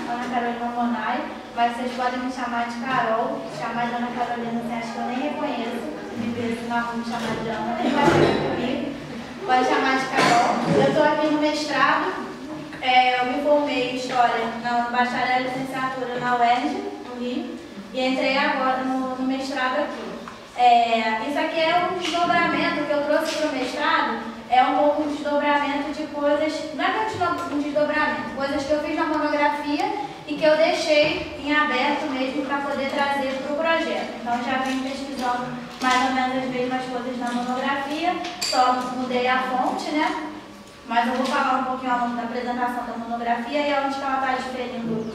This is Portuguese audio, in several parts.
Ana Carolina Monai, mas vocês podem me chamar de Carol, chamar de Ana Carolina, você acha que eu nem reconheço, me ver se não me chamar de Ana, nem vai ser comigo, pode chamar de Carol. Eu estou aqui no mestrado, eu me formei em História na bacharel e licenciatura na UERJ, no Rio, e entrei agora no mestrado aqui. Isso aqui é um desdobramento que eu trouxe para o mestrado, é um pouco um desdobramento de coisas, não é um desdobramento, coisas que eu fiz na monografia e que eu deixei em aberto mesmo para poder trazer para o projeto. Então já venho pesquisando mais ou menos as mesmas coisas na monografia, só mudei a fonte, né? Mas eu vou falar um pouquinho ao longo da apresentação da monografia e onde ela está diferindo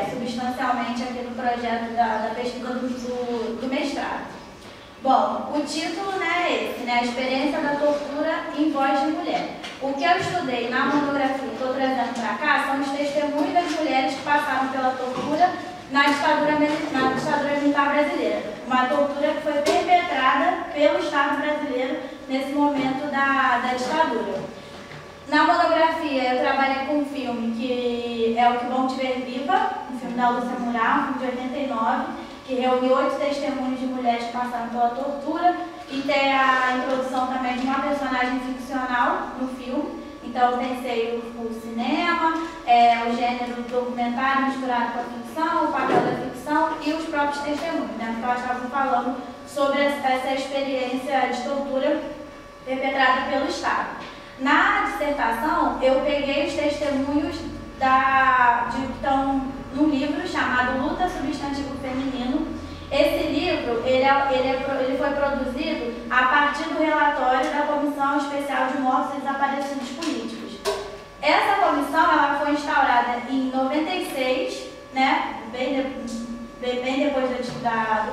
substancialmente aqui no projeto da pesquisa do mestrado. Bom, o título, né, é esse, né, a experiência da tortura em voz de mulher. O que eu estudei na monografia, estou trazendo para cá, são os testemunhos das mulheres que passaram pela tortura na ditadura militar brasileira. Uma tortura que foi perpetrada pelo Estado brasileiro nesse momento da ditadura. Na monografia, eu trabalhei com um filme que é o Que Bom Te Ver Viva, um filme da Lúcia Murá, um filme de 89, que reúne 8 testemunhos de mulheres que passaram pela tortura e tem a introdução também de uma personagem ficcional no filme. Então eu pensei o cinema, o gênero documentário misturado com a ficção, o papel da ficção e os próprios testemunhos, né? Porque elas estavam falando sobre essa experiência de tortura perpetrada pelo Estado. Na dissertação, eu peguei os testemunhos que estão num livro chamado Luta Substantivo Feminino. Esse livro ele foi produzido a partir do relatório da Comissão Especial de Mortos e Desaparecidos Políticos. Essa comissão ela foi instaurada em 96, né, bem depois do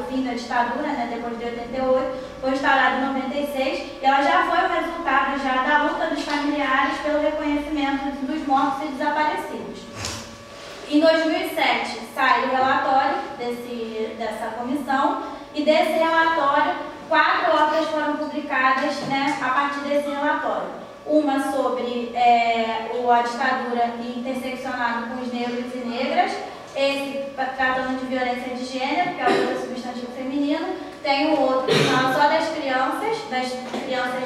fim da ditadura, né, depois de 88, foi instaurada em 96, e ela já foi o resultado já da luta dos familiares pelo reconhecimento dos mortos e desaparecidos. Em 2007 sai o relatório dessa comissão, e desse relatório 4 obras foram publicadas, né, a partir desse relatório. Uma sobre a ditadura interseccionada com os negros e negras, esse tratando de violência de gênero, que é o substantivo feminino. Tem um outro que fala só das crianças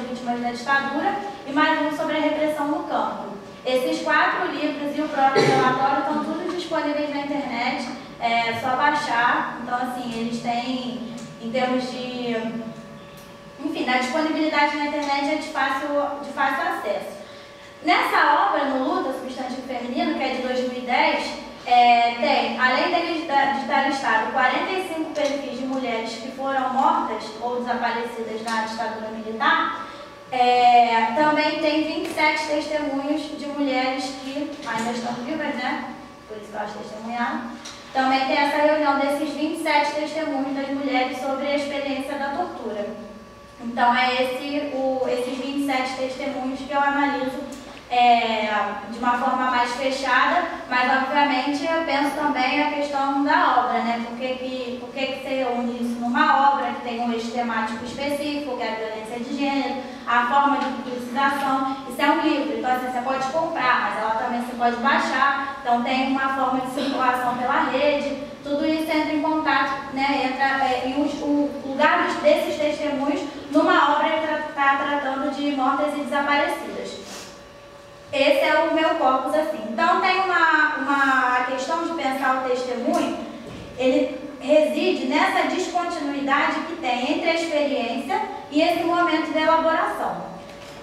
vítimas da ditadura, e mais um sobre a repressão no campo. Esses 4 livros e o próprio relatório estão todos disponíveis na internet, é só baixar. Então, assim, eles têm, em termos de... Enfim, a disponibilidade na internet é de fácil acesso. Nessa obra, no Luta Substantivo Feminino, que é de 2010, tem, além de estar listado 45 perfis de mulheres que foram mortas ou desaparecidas na ditadura militar, também tem 27 testemunhos de mulheres que ainda estão vivas, né? Por isso que elas testemunharam. Também tem essa reunião desses 27 testemunhos das mulheres sobre a experiência da tortura. Então, esses 27 testemunhos que eu analiso de uma forma mais fechada, mas obviamente eu penso também a questão da obra, né? Por que você une isso numa obra que tem um eixo temático específico, que é a violência de gênero, a forma de publicização. Isso é um livro, então assim, você pode comprar, mas ela também você pode baixar, então tem uma forma de circulação pela rede, tudo isso entra em contato, né? E o lugar desses testemunhos numa obra que está tratando de mortas e desaparecidas. Esse é o meu corpus, assim. Então tem uma questão de pensar o testemunho, ele reside nessa descontinuidade que tem entre a experiência e esse momento de elaboração.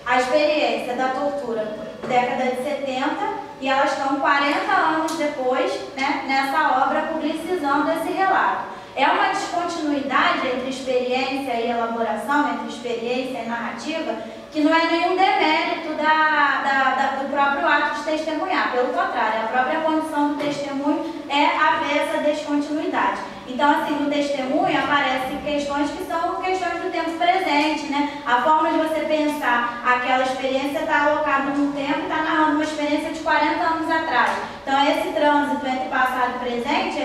A experiência da tortura, década de 70, e elas estão 40 anos depois, né, nessa obra publicizando esse relato. É uma descontinuidade entre experiência e elaboração, entre experiência e narrativa, que não é nenhum demérito do próprio ato de testemunhar. Pelo contrário, a própria condição do testemunho é haver essa descontinuidade. Então, assim, no testemunho aparecem questões que são questões do tempo presente, né? A forma de você pensar aquela experiência está alocada num tempo, está narrando uma experiência de 40 anos atrás. Então, esse trânsito entre passado e presente,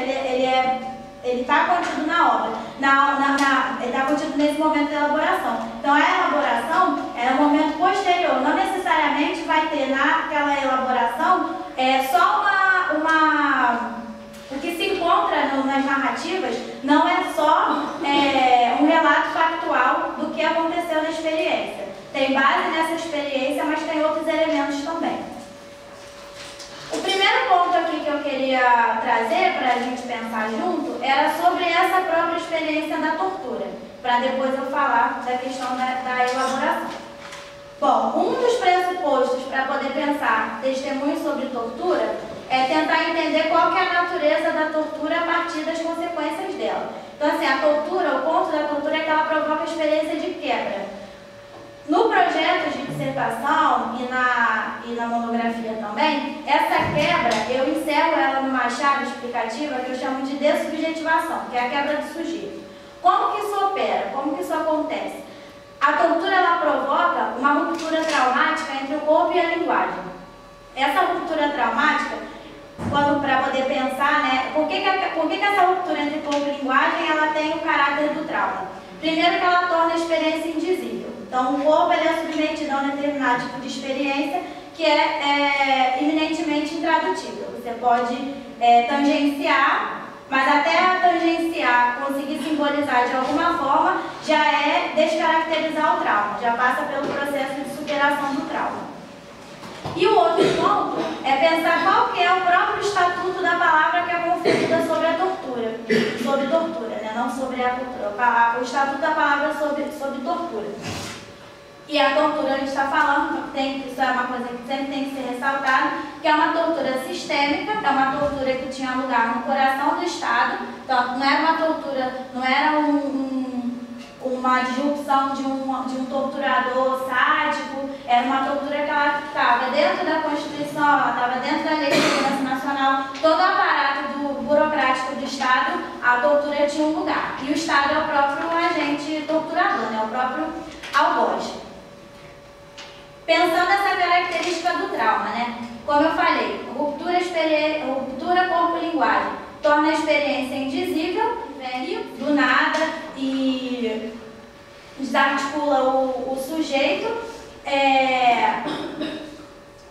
ele está contido na obra, ele está contido nesse momento de elaboração. Então, a elaboração é um momento posterior, não necessariamente vai ter naquela elaboração só uma nas narrativas, não é só um relato factual do que aconteceu na experiência. Tem base nessa experiência, mas tem outros elementos também. O primeiro ponto aqui que eu queria trazer para a gente pensar junto era sobre essa própria experiência da tortura, para depois eu falar da questão da elaboração. Bom, um dos pressupostos para poder pensar testemunhos sobre tortura é tentar entender qual que é a natureza da tortura a partir das consequências dela. Então, assim, a tortura, o ponto da tortura é que ela provoca a experiência de quebra. No projeto de dissertação e na monografia também, essa quebra, eu encerro ela numa chave explicativa que eu chamo de dessubjetivação, que é a quebra do sujeito. Como que isso opera? Como que isso acontece? A tortura, ela provoca uma ruptura traumática entre o corpo e a linguagem. Essa ruptura traumática, para poder pensar, né, por que essa ruptura entre corpo e linguagem ela tem o caráter do trauma? Primeiro que ela torna a experiência indizível. Então, o corpo ele é submetido a um determinado tipo de experiência que é eminentemente intradutível. Você pode tangenciar, mas até a tangenciar, conseguir simbolizar de alguma forma, já é descaracterizar o trauma, já passa pelo processo de superação do trauma. E o outro ponto é pensar qual que é o próprio estatuto da palavra que é conferida sobre a tortura. Sobre tortura, né? Não sobre a tortura. O estatuto da palavra sobre tortura. E a tortura, a gente está falando, isso é uma coisa que sempre tem que ser ressaltada, que é uma tortura sistêmica, é uma tortura que tinha lugar no coração do Estado. Então, não era uma tortura, não era uma disrupção de um torturador sádico, era uma tortura que ela estava dentro da Constituição, ela estava dentro da Lei de Segurança Nacional, todo o aparato burocrático do Estado, a tortura tinha um lugar. E o Estado é o próprio agente torturador, né? O próprio algoz. Pensando nessa característica do trauma, né? Como eu falei, ruptura corpo-linguagem torna a experiência indizível, vem do nada e desarticula o sujeito.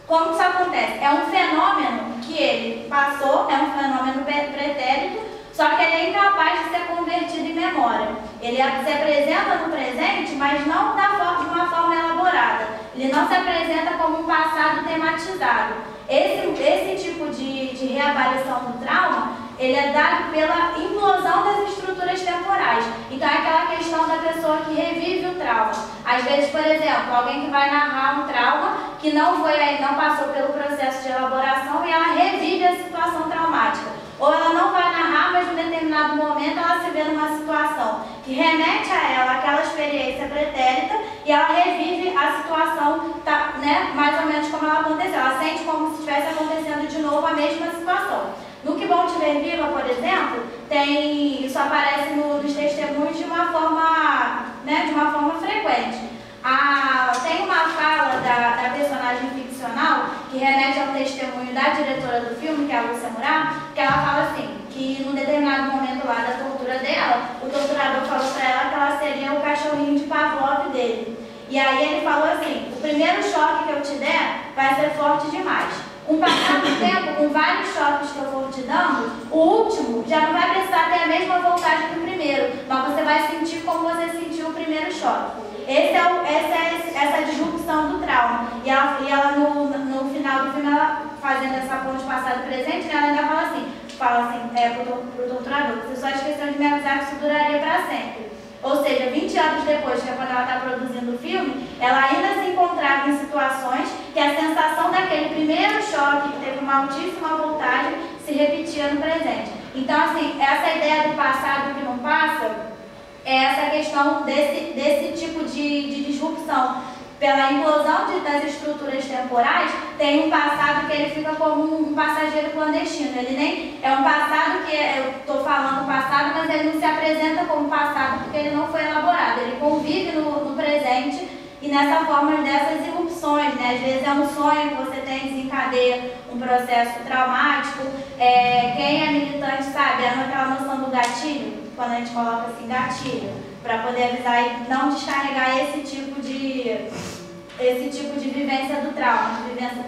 Como isso acontece? É um fenômeno que ele passou, é um fenômeno pretérito, só que ele é incapaz de ser convertido em memória. Ele se apresenta no presente, mas não de uma forma elaborada. Ele não se apresenta como um passado tematizado. Esse tipo de reavaliação do trauma, ele é dado pela implosão das estruturas temporais. Então é aquela questão da pessoa que revive o trauma. Às vezes, por exemplo, alguém que vai narrar um trauma que não passou pelo processo de elaboração e ela revive a situação traumática. Ou ela não vai narrar, mas em um determinado momento ela se vê numa situação que remete a ela aquela experiência pretérita e ela revive a situação, né, mais ou menos como ela aconteceu. Ela sente como se estivesse acontecendo de novo a mesma situação. No Que Bom Te Ver Viva, por exemplo, isso aparece nos testemunhos de uma forma frequente. Tem uma fala da personagem ficcional que remete ao testemunho da diretora do filme, que é a Lúcia Murat, que ela fala assim, que num determinado momento lá da tortura dela, o torturador falou para ela que ela seria o cachorrinho de Pavlov dele. E aí ele falou assim, o primeiro choque que eu te der vai ser forte demais. Com o passar do tempo, com vários choques que eu for te dando, o último já não vai precisar ter a mesma voltagem que o primeiro, mas você vai sentir como você sentiu o primeiro choque. Essa disrupção do trauma. E ela no final do filme, ela fazendo essa ponte passado e presente, ela ainda fala assim pro torturador, você só esqueceu de me avisar que isso duraria para sempre. Ou seja, 20 anos depois, que é quando ela está produzindo o filme, ela ainda se encontrava em situações que a sensação daquele primeiro choque, que teve uma altíssima voltagem, se repetia no presente. Então, assim, essa ideia do passado que não passa, é essa questão desse tipo de disrupção. Pela implosão das estruturas temporais, tem um passado que ele fica como um passageiro clandestino. Ele nem é um passado que eu estou falando passado, mas ele não se apresenta como passado porque ele não foi elaborado. Ele convive no presente e nessa forma dessas irrupções, né? Às vezes é um sonho que você tem, desencadeia um processo traumático. Quem é militante sabe, aquela noção do gatilho, quando a gente coloca assim, gatilho, para poder avisar e não descarregar esse tipo de vivência do trauma,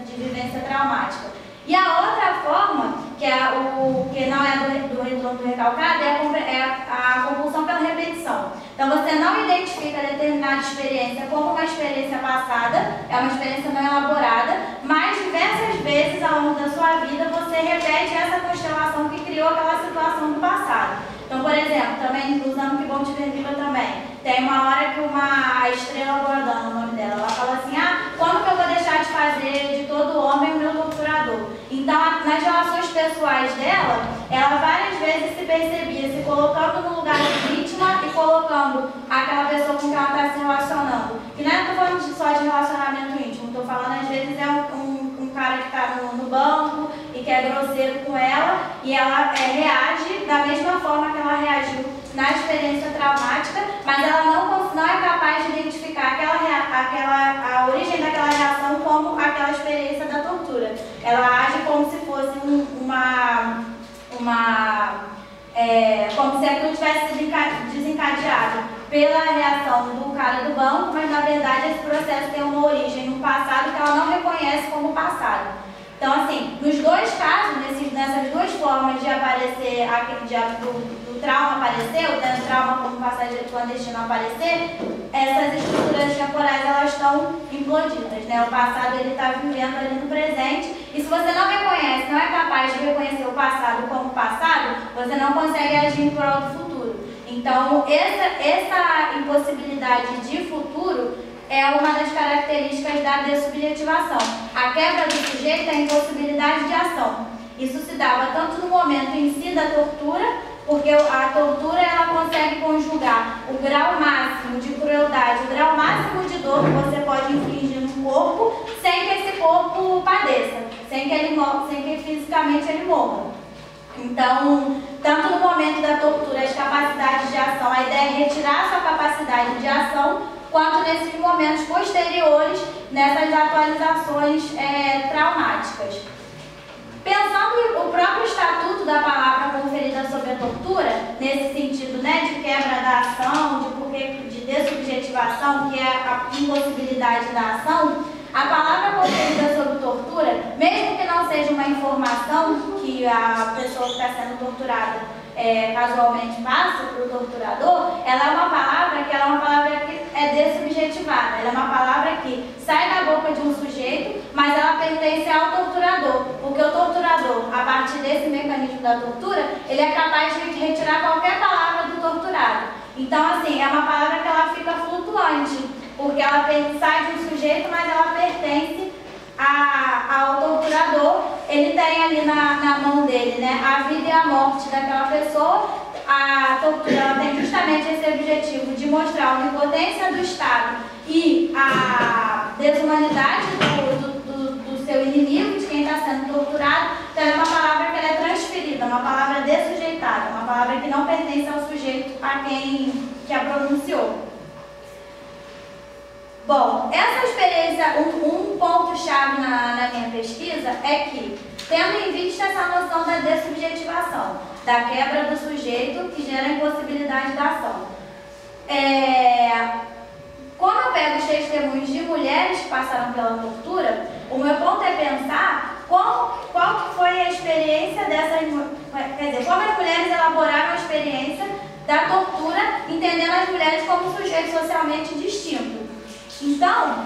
de vivência traumática. E a outra forma, que não é do retorno do recalque de experiência como uma experiência passada, é uma experiência não elaborada, mas diversas vezes ao longo da sua vida você repete essa constelação que criou aquela situação do passado. Então, por exemplo, também usando que bom te ver viva também, tem uma hora que a Estrela Borodana, o nome dela, ela fala assim, quando que eu vou deixar de fazer de todo homem o meu torturador? Então, nas relações pessoais dela, ela várias vezes se percebia se colocando no lugar de vítima e colocando aquela pessoa com quem ela está se relacionando. E não estou falando só de relacionamento íntimo, estou falando às vezes um cara que está no banco e que é grosseiro com ela e ela reage da mesma forma que ela reagiu na experiência traumática, mas ela não é capaz de identificar a origem daquela reação como aquela experiência da tortura. Ela age como se fosse como se aquilo tivesse desencadeado pela reação do cara do banco, mas na verdade esse processo tem uma origem no passado que ela não reconhece como passado. Então, assim, nos dois casos, nessas duas formas de aparecer, do trauma aparecer, o trauma como passageiro clandestino aparecer, essas estruturas temporais elas estão implodidas, né? O passado ele está vivendo ali no presente e se você não reconhece, não é capaz de reconhecer o passado como passado, você não consegue agir em prol do futuro. Então, essa impossibilidade de futuro é uma das características da dessubjetivação. A quebra do sujeito é a impossibilidade de ação. Isso se dava tanto no momento em si da tortura, porque a tortura ela consegue conjugar o grau máximo de crueldade, o grau máximo de dor que você pode infligir no corpo, sem que esse corpo padeça, sem que fisicamente ele morra. Então, tanto no momento da tortura, as capacidades de ação, a ideia é retirar a sua capacidade de ação, quanto nesses momentos posteriores, nessas atualizações traumáticas. Pensando o próprio estatuto da palavra conferida sobre a tortura, nesse sentido, né, de quebra da ação, de dessubjetivação, que é a impossibilidade da ação, a palavra conferida sobre tortura, mesmo que não seja uma informação que a pessoa que está sendo torturada casualmente passa para o torturador, ela é uma palavra que é dessubjetivada, ela é uma palavra que sai da boca de um sujeito, mas ela pertence ao torturador, porque o torturador, a partir desse mecanismo da tortura, ele é capaz de retirar qualquer palavra do torturado. Então, assim, é uma palavra que ela fica flutuante, porque ela sai de um sujeito, mas ela pertence ao torturador. Ele tem ali na mão dele, né, a vida e a morte daquela pessoa. A tortura ela tem justamente esse objetivo de mostrar a onipotência do Estado e a desumanidade do seu inimigo, de quem está sendo torturado. Então é uma palavra que ela é transferida, uma palavra dessujeitada, uma palavra que não pertence ao sujeito a quem que a pronunciou. Bom, essa experiência, um ponto-chave na minha pesquisa é que, tendo em vista essa noção da dessubjetivação, da quebra do sujeito que gera a impossibilidade da ação, como eu pego os testemunhos de mulheres que passaram pela tortura, o meu ponto é pensar qual que foi a experiência dessas, quer dizer, como as mulheres elaboraram a experiência da tortura, entendendo as mulheres como sujeitos socialmente distintos. Então,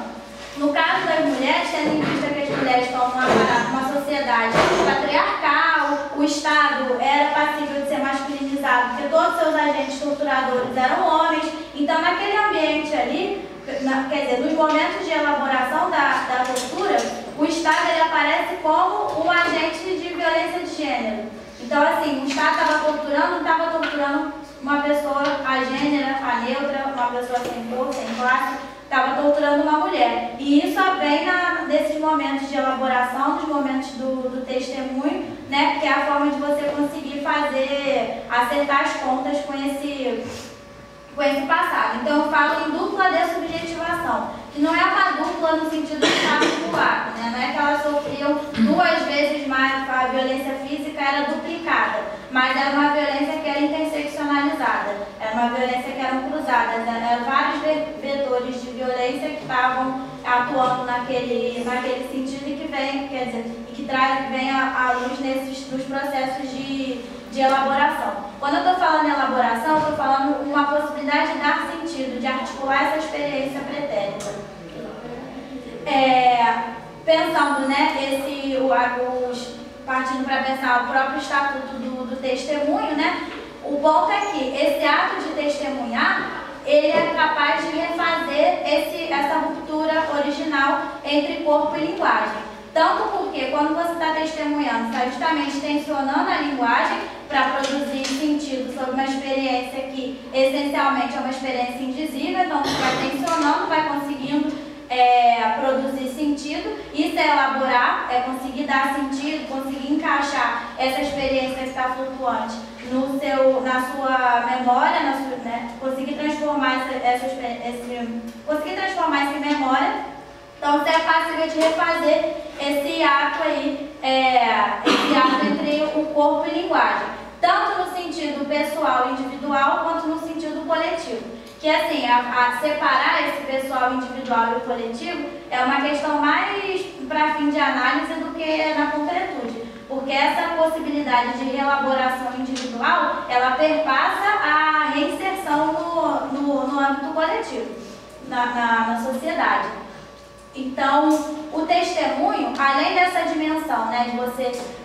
no caso das mulheres, tendo em vista que as mulheres estão numa sociedade patriarcal, o Estado era passível de ser masculinizado, porque todos os seus agentes torturadores eram homens, então naquele ambiente ali, quer dizer, nos momentos de elaboração da tortura, o Estado ele aparece como um agente de violência de gênero. Então, assim, o Estado não estava torturando uma pessoa agênera, neutra, uma pessoa sem cor, sem classe, estava torturando uma mulher. E isso vem nesses momentos de elaboração, nos momentos do testemunho, né, que é a forma de você conseguir acertar as contas com esse passado. Então eu falo em dupla dessubjetivação, que não é uma dupla no sentido de estar vinculado, né? Não é que elas sofriam 2 vezes mais, a violência física era duplicada, mas era uma violência que era interseccionalizada, era uma violência que eram cruzadas, eram vários vetores de violência que estavam atuando naquele sentido e que vem à luz nos processos de elaboração. Quando eu estou falando em elaboração, eu estou falando uma possibilidade de dar sentido, de articular essa experiência pretérita. Pensando, né, partindo para pensar o próprio estatuto do testemunho, né, o ponto é que esse ato de testemunhar, ele é capaz de refazer essa ruptura original entre corpo e linguagem. Tanto porque quando você está testemunhando, está justamente tensionando a linguagem para produzir sentido sobre uma experiência que essencialmente é uma experiência indizível, então você vai tensionando, vai conseguindo produzir sentido. Isso é elaborar, é conseguir dar sentido, conseguir encaixar essa experiência que está flutuante na sua memória, né? Conseguir transformar conseguir transformar isso em memória. Então você é passível de refazer esse ato aí, esse ato entre o corpo e linguagem, tanto no sentido pessoal e individual, quanto no sentido coletivo. Que assim, separar esse pessoal individual e o coletivo é uma questão mais para fim de análise do que na concretude. Porque essa possibilidade de reelaboração individual, ela perpassa a reinserção no âmbito coletivo, na sociedade. Então, o testemunho, além dessa dimensão, né,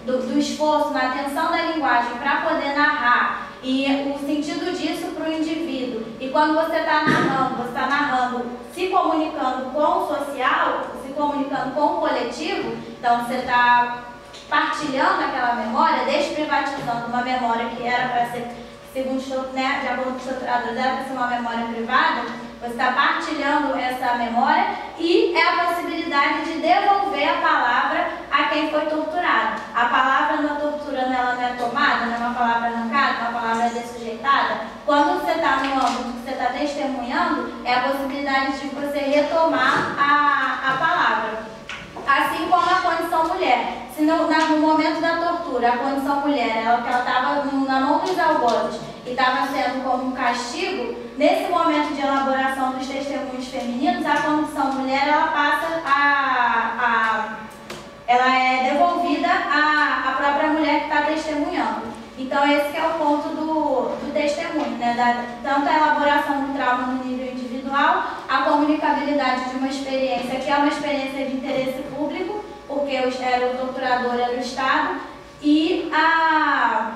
do esforço na atenção da linguagem para poder narrar, e o sentido disso para o indivíduo, e quando você está narrando, se comunicando com o social, se comunicando com o coletivo, então você está partilhando aquela memória, desprivatizando uma memória que era para ser, segundo, né, de acordo com os estruturadores, era para ser uma memória privada. Você está partilhando essa memória e é a possibilidade de devolver a palavra a quem foi torturado. A palavra na tortura ela não é tomada, não é uma palavra arrancada, uma palavra dessujeitada. Quando você está no âmbito que você está testemunhando, é a possibilidade de você retomar a palavra. Assim como a condição mulher. Se no momento da tortura, a condição mulher, ela estava na mão dos algozes e estava sendo como um castigo, nesse momento de elaboração dos testemunhos femininos, a condição mulher, ela passa ela é devolvida à própria mulher que está testemunhando. Então esse que é o ponto do testemunho, né? Tanto a elaboração do trauma no nível individual, a comunicabilidade de uma experiência que é uma experiência de interesse público, porque o torturador era o Estado, e a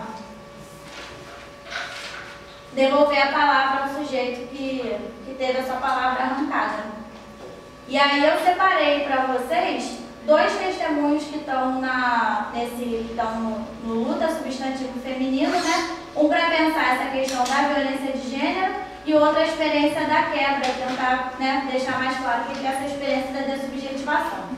devolver a palavra ao sujeito que teve a sua palavra arrancada. E aí eu separei para vocês dois testemunhos que estão no luta substantivo feminino, né? Um para pensar essa questão da violência de gênero e outro a experiência da quebra, tentar, né, deixar mais claro o que é essa experiência da dessubjetivação.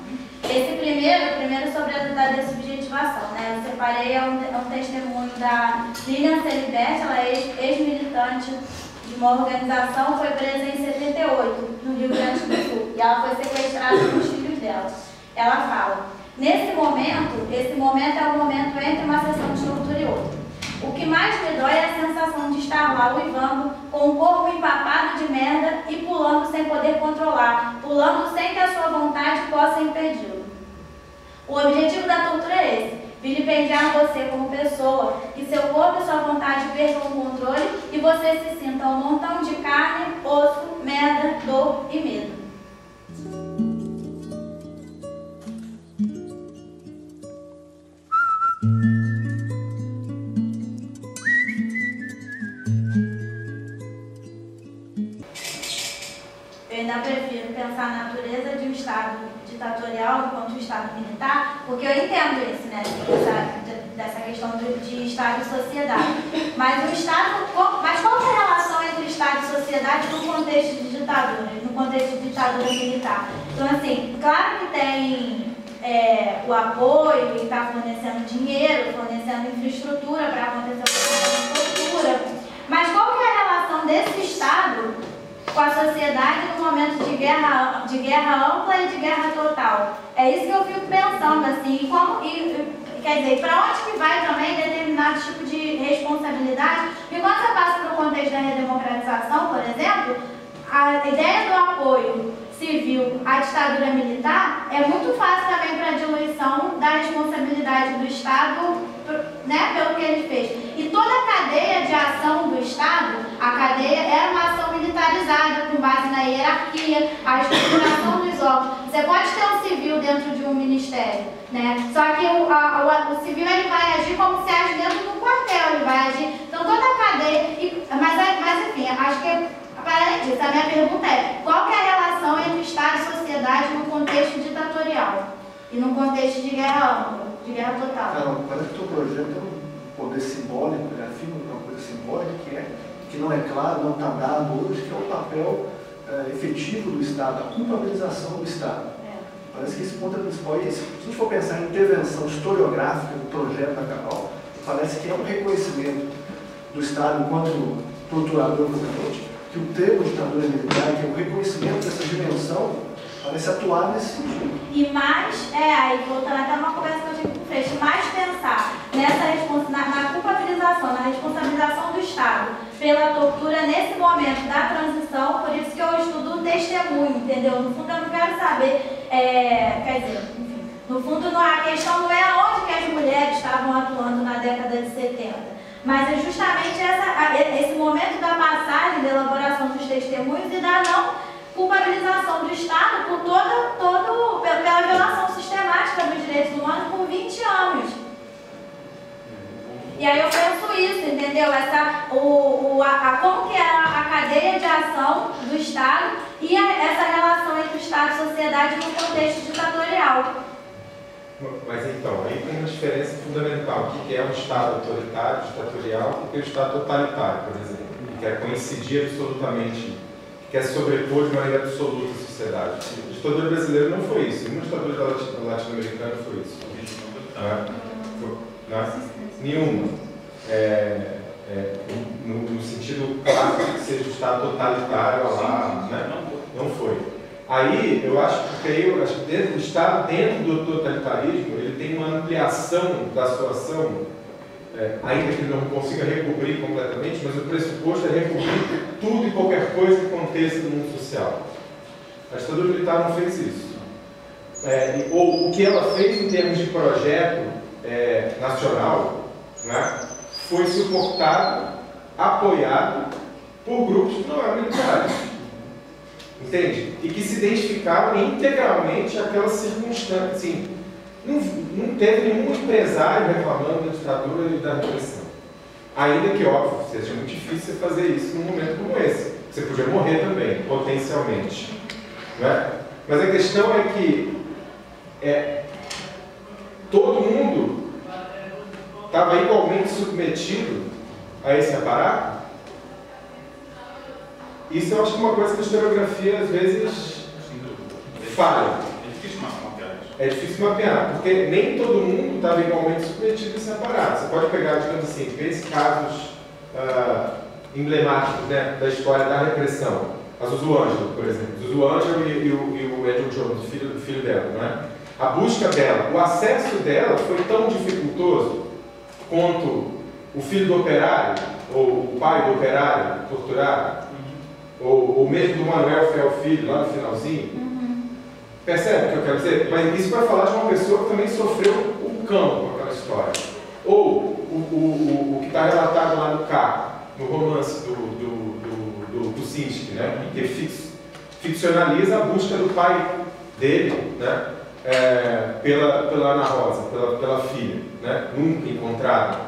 Esse primeiro sobre a dessubjetivação, né? Eu separei, é um testemunho da Lilian Celibert, ela é ex-militante de uma organização, foi presa em 78, no Rio Grande do Sul, e ela foi sequestrada com os filhos dela. Ela fala, esse momento é o momento entre uma sessão de tortura e outra. O que mais me dói é a sensação de estar lá uivando, com o corpo empapado de merda e pulando sem poder controlar, pulando sem que a sua vontade possa impedi-lo. O objetivo da tortura é esse, vilipendiar você como pessoa, que seu corpo e sua vontade percam o controle e você se sinta um montão de carne, osso, merda, dor e medo. Eu ainda prefiro pensar a natureza de um Estado ditatorial enquanto um Estado militar, porque eu entendo isso, né, dessa questão de Estado e sociedade. Mas qual é a relação entre Estado e sociedade no contexto de ditadura, no contexto de ditadura militar? Então, assim, claro que tem o apoio e está fornecendo dinheiro, fornecendo infraestrutura para acontecer a tortura, mas qual que é a relação desse Estado com a sociedade no momento de guerra ampla e de guerra total? É isso que eu fico pensando, assim, quer dizer, para onde que vai também determinado tipo de responsabilidade? Porque quando você passa para o contexto da redemocratização, por exemplo, a ideia do apoio civil à ditadura militar é muito fácil também para a diluição da responsabilidade do Estado, né, pelo que ele fez. E toda a cadeia de ação do Estado, a cadeia era uma ação militarizada, com base na hierarquia, a estruturação dos órgãos. Você pode ter um civil dentro de um ministério, né? Só que o civil ele vai agir como se age dentro de um quartel, ele vai agir. Então toda a cadeia. Mas enfim, acho que para além disso, a minha pergunta é: qual que é a relação entre Estado e sociedade no contexto ditatorial e no contexto de guerra ampla, de guerra total? Não, parece que o teu projeto é um poder simbólico, ele afirma uma coisa simbólica que não é claro, não está dado hoje, que é o papel efetivo do Estado, a culpabilização do Estado. Parece que esse ponto é principal. E se a gente for pensar em intervenção historiográfica do projeto da Carol, parece que é um reconhecimento do Estado enquanto torturador, que o termo ditadura militar, que é o reconhecimento dessa dimensão, parece atuar nesse sentido. E mais, aí voltando até uma conversa que eu tive com o Freixo, mais pensar na culpabilização, na responsabilização do Estado pela tortura nesse momento da transição, por isso que eu estudo o testemunho, entendeu? No fundo eu não quero saber, quer dizer, enfim, no fundo a questão não é onde que as mulheres estavam atuando na década de 70. Mas é justamente esse momento da passagem, da elaboração dos testemunhos e da não culpabilização do Estado por pela violação sistemática dos direitos humanos por 20 anos. E aí eu penso isso, entendeu? Como que é a cadeia de ação do Estado e essa relação entre o Estado e a sociedade no contexto ditatorial. Mas então, aí tem uma diferença fundamental. O que é um Estado autoritário, ditatorial, e o que é um Estado totalitário, por exemplo, que quer coincidir absolutamente, que quer sobrepor de maneira absoluta a sociedade. A ditadura brasileira não foi isso, nenhuma ditadura latino-americana foi isso. Nenhuma. No sentido clássico que seja o Estado totalitário lá, né? Não foi. Aí, eu acho que o Estado, dentro do totalitarismo, ele tem uma ampliação da sua ação, ainda que ele não consiga recobrir completamente, mas o pressuposto é recobrir tudo e qualquer coisa que aconteça no mundo social. A ditadura militar não fez isso. Ou o que ela fez em termos de projeto nacional, né, foi suportado, apoiado por grupos que não eram militares. Entende? E que se identificaram integralmente àquela circunstância. Assim, não teve nenhum empresário reclamando da ditadura e da repressão. Ainda que, óbvio, seja muito difícil você fazer isso num momento como esse. Você podia morrer também, potencialmente. Não é? Mas a questão é que todo mundo estava igualmente submetido a esse aparato. Isso eu acho que é uma coisa que a historiografia às vezes falha. É difícil mapear, porque nem todo mundo estava igualmente submetido a esse aparato. Você pode pegar, digamos assim, três casos emblemáticos, né, da história da repressão. A Zuzu Ângelo, por exemplo. Zuzu Ângelo e o Andrew Jones, o filho dela. Né? A busca dela, o acesso dela foi tão dificultoso quanto o filho do operário, ou o pai do operário torturado, ou mesmo do Manuel Fel Filho, lá no finalzinho. Percebe o que eu quero dizer? Mas isso vai falar de uma pessoa que também sofreu o cão com aquela história. Ou o que está relatado lá no K, no romance do Sintik, né? Que ficcionaliza a busca do pai dele, né? Pela Ana Rosa, pela filha, né? Nunca encontrada,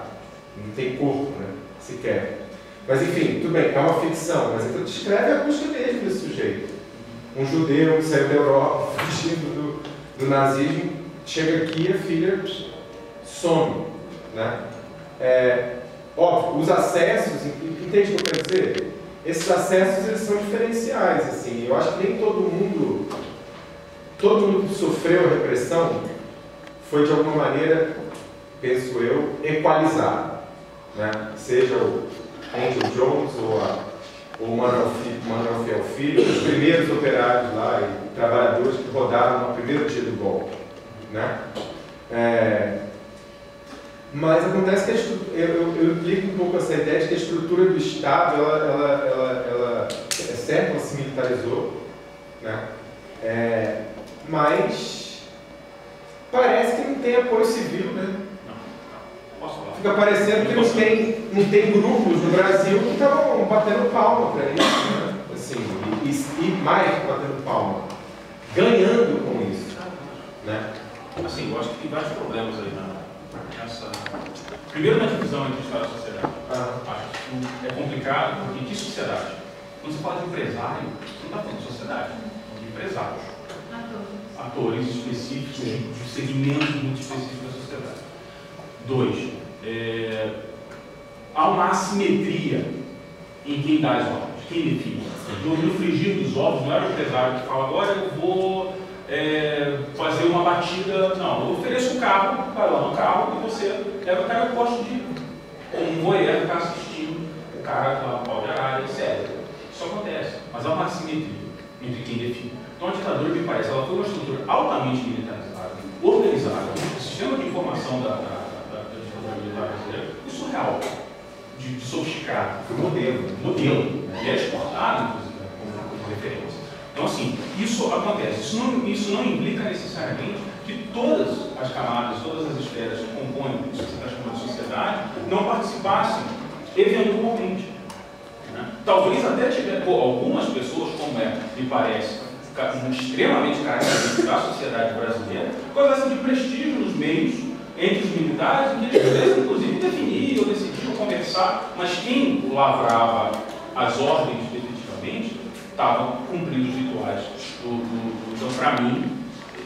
não tem corpo, né? Sequer. Mas enfim, tudo bem, é uma ficção, mas então descreve a busca dele desse sujeito. Um judeu que saiu da Europa, fugindo do nazismo, chega aqui e a filha some. Né? Óbvio, os acessos, entende o que eu quero dizer? Esses acessos eles são diferenciais. Assim. Eu acho que nem todo mundo que sofreu a repressão foi de alguma maneira, penso eu, equalizado. Né? Seja o Andrew Jones ou o Manuel Fel Filho, os primeiros operários lá e trabalhadores que rodaram no primeiro dia do golpe. Né? Mas acontece que eu implico um pouco essa ideia de que a estrutura do Estado, é certo, ela se militarizou, né? Mas parece que não tem apoio civil, né? Posso falar? Fica parecendo que não tem grupos no Brasil que estão batendo palma para isso, né? Assim, e mais batendo palma, ganhando com isso, né? Assim, eu acho que tem vários problemas aí nessa... Primeiro, na divisão entre Estado e sociedade. Acho que é complicado, porque que sociedade? Quando você fala de empresário, você não está falando de sociedade, você está falando de empresários. Atores específicos, de segmentos muito específicos da sociedade. 2, há uma assimetria em quem dá as ordens, quem define. No frigir dos ovos, não era o empresário que fala, agora eu vou fazer uma batida. Não, eu ofereço um carro, vai lá no carro e você leva o cara, eu gosto de um voyeur ficar assistindo o cara com a pau de arara, etc. Isso acontece, mas há uma assimetria entre quem define. Então a ditadura, me parece, ela foi uma estrutura altamente militarizada, organizada. O sistema de informação da ditadura militar brasileira é surreal, de sofisticado. Modelo, e é exportado, inclusive, como referência. Então, assim, isso acontece. Isso não implica necessariamente que todas as camadas, todas as esferas que compõem isso que você está chamando de sociedade não participassem eventualmente. Né? Talvez até tiver algumas pessoas, como me parece, extremamente características da sociedade brasileira, gozassem de prestígio nos meios entre os militares, em que eles pudessem, inclusive, definir ou decidir ou conversar, mas quem lavrava as ordens definitivamente estavam cumprindo os rituais. Então, para mim,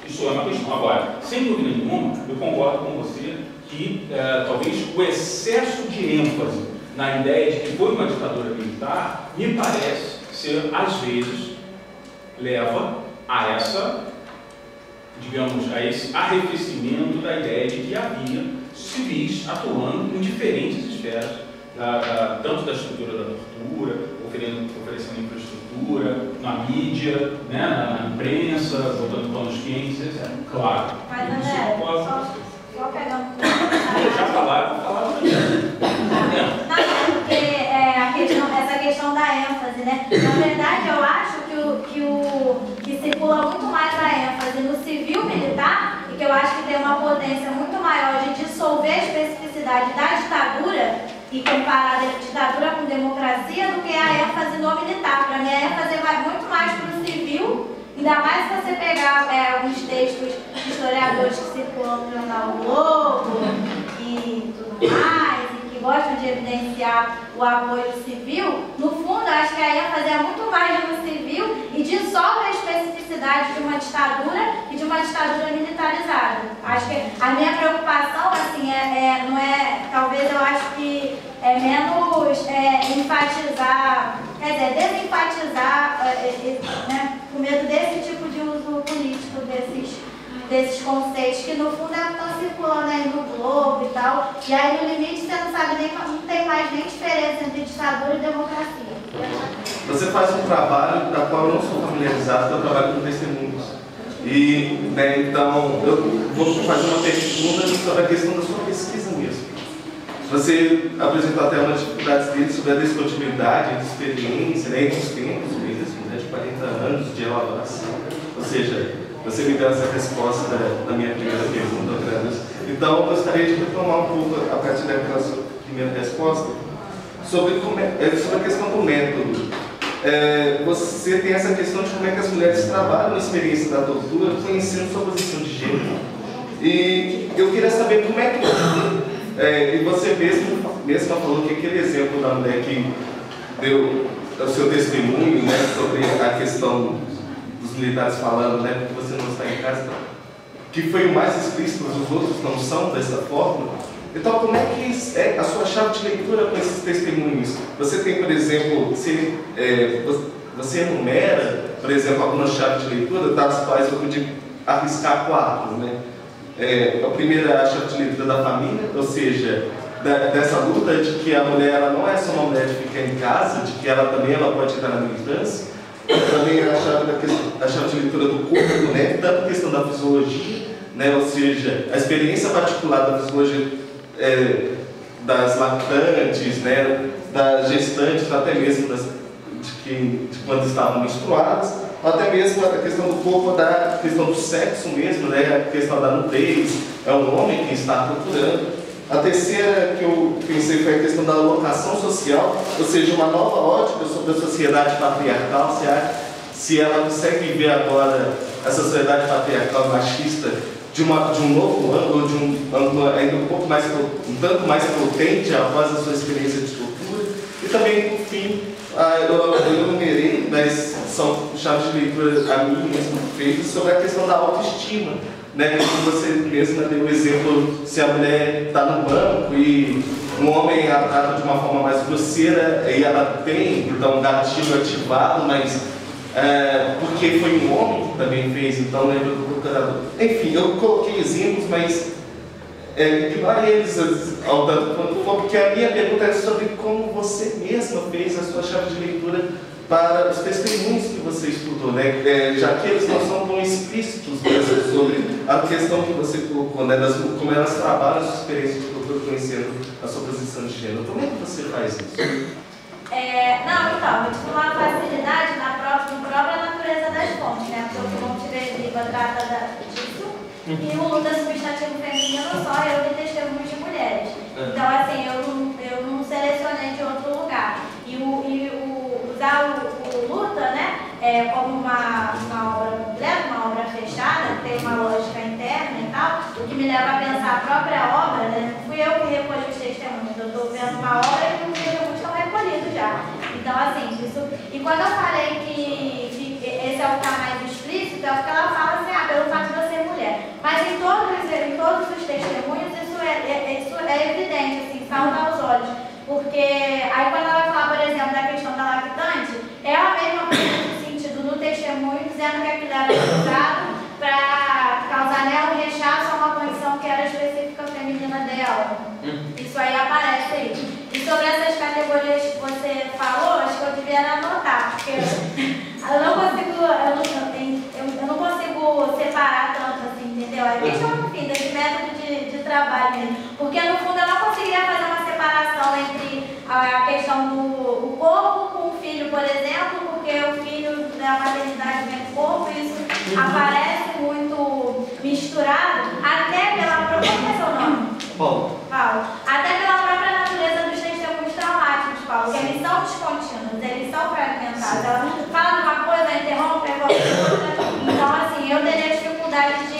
isso é uma questão. Agora, sem dúvida nenhuma, eu concordo com você que talvez o excesso de ênfase na ideia de que foi uma ditadura militar, me parece ser, às vezes, leva a essa, digamos, a esse arrefecimento da ideia de que havia civis atuando em diferentes esferas, tanto da estrutura da tortura, oferecendo infraestrutura, na mídia, né, na imprensa, botando panos quentes, etc. Claro. Mas, André, só pegando um já falaram, vou falar também. Não, porque essa questão da ênfase, né? Na verdade, eu acho que circula muito mais a ênfase no civil militar, e que eu acho que tem uma potência muito maior de dissolver a especificidade da ditadura e comparar a ditadura com democracia do que a ênfase no militar. Para mim, a ênfase vai muito mais para o civil, ainda mais se você pegar alguns textos de historiadores que circulam no jornal O Globo e tudo mais, e que gostam de evidenciar o apoio civil. No fundo, eu acho que a ênfase é muito mais no civil e dissolve a especificidade de uma ditadura e de uma ditadura militarizada. Acho que a minha preocupação, assim, não é, talvez eu acho que é menos enfatizar, quer dizer, desenfatizar, né, com medo desse tipo de uso político desses conceitos que no fundo estão circulando aí no Globo e tal, e aí no limite você não sabe nem, não tem mais nem diferença entre ditadura e democracia. Você faz um trabalho da qual eu não sou familiarizado, que é o trabalho com testemunhos. E, né, então, eu vou fazer uma pergunta sobre a questão da sua pesquisa mesmo. Você apresentou até umas dificuldades dele sobre a descontabilidade, a experiência, né, entre os tempos mesmo, né, de 40 anos de elaboração. Ou seja, você me deu essa resposta da minha primeira pergunta, agradeço. Então, eu gostaria de retomar um pouco, a partir daquela sua primeira resposta, sobre a questão do método. Você tem essa questão de como é que as mulheres trabalham a experiência da tortura, conhecendo sua posição de gênero. E eu queria saber como é que... e você mesma falou que aquele exemplo da mulher que deu o seu testemunho, né, sobre a questão dos militares falando, né, porque você não está em casa, que foi o mais explícito, mas os outros não são dessa forma. Então, como é que é a sua chave de leitura com esses testemunhos? Você tem, por exemplo, você enumera, por exemplo, algumas chaves de leitura, das quais eu pude arriscar 4, né? A primeira é a chave de leitura da família, ou seja, dessa luta de que a mulher ela não é só uma mulher de ficar em casa, de que ela também pode entrar na militância. Também é a chave de leitura do corpo, né, da questão da fisiologia, né, ou seja, a experiência particular da fisiologia das lactantes, né, das gestantes, até mesmo de quando estavam menstruadas. até mesmo a questão do corpo, da questão do sexo mesmo, né? A questão da nudez, é um homem que está procurando. A terceira que eu pensei foi a questão da alocação social, ou seja, uma nova ótica sobre a sociedade patriarcal, se ela consegue ver agora essa sociedade patriarcal machista de um novo ângulo, de um ângulo ainda um tanto mais potente após a sua experiência de tortura. E também, por fim, eu numerei, mas são chaves de leitura a mim mesmo feitas sobre a questão da autoestima, né? Como você mesma deu o exemplo, se a mulher está no banco e um homem a trata de uma forma mais grosseira e ela tem então um gatilho ativado, mas porque foi um homem que também fez, então lembra do procurador. Enfim, eu coloquei exemplos, mas ignore eles ao tanto quanto for, porque a minha pergunta é sobre como você mesma fez a sua chave de leitura para os testemunhos que você estudou, né? Já que eles não são tão explícitos sobre a questão que você colocou, né? Como elas trabalham a sua experiência de cultura conhecendo a sua posição de gênero. Como é que você faz isso? Não, então, eu tive uma facilidade na própria natureza das fontes, né? Porque o Fonte Viva trata disso, e o Luta Substantivo Feminino só eu de testemunhos de mulheres. Então, assim, eu não selecionei de outro lugar. Usar o Luta, né, como uma obra completa, uma obra fechada, que tem uma lógica interna e tal, o que me leva a pensar a própria obra, né? Não fui eu que recolhi os testemunhos, eu estou vendo uma obra e os testemunhos estão recolhidos já. Então, assim, isso. E quando eu falei que esse é o que está mais explícito, é porque ela fala assim, pelo fato de eu ser mulher. Mas em todos os testemunhos, isso é evidente, assim, salta aos olhos. Porque aí quando ela vai falar, por exemplo, da questão da lactante, ela mesma pensa no sentido do testemunho, dizendo que aquilo era usado para causar nela um rechaço a uma condição que era específica feminina dela. Isso aí aparece aí. E sobre essas categorias que você falou, acho que eu devia anotar, porque eu não consigo separar tanto assim, entendeu? É questão, enfim, desse método de trabalho mesmo. Porque no fundo eu não conseguiria fazer uma separação entre a questão do corpo com o filho, por exemplo, porque o filho da maternidade vem do corpo, isso aparece muito misturado, até pela própria. Qual é o seu nome? Paulo. Até pela própria natureza dos testemunhos traumáticos, Paulo, que eles são descontínuos, eles são fragmentados. Ela fala de uma coisa, interrompe, volta outra. Então, assim, eu teria dificuldade de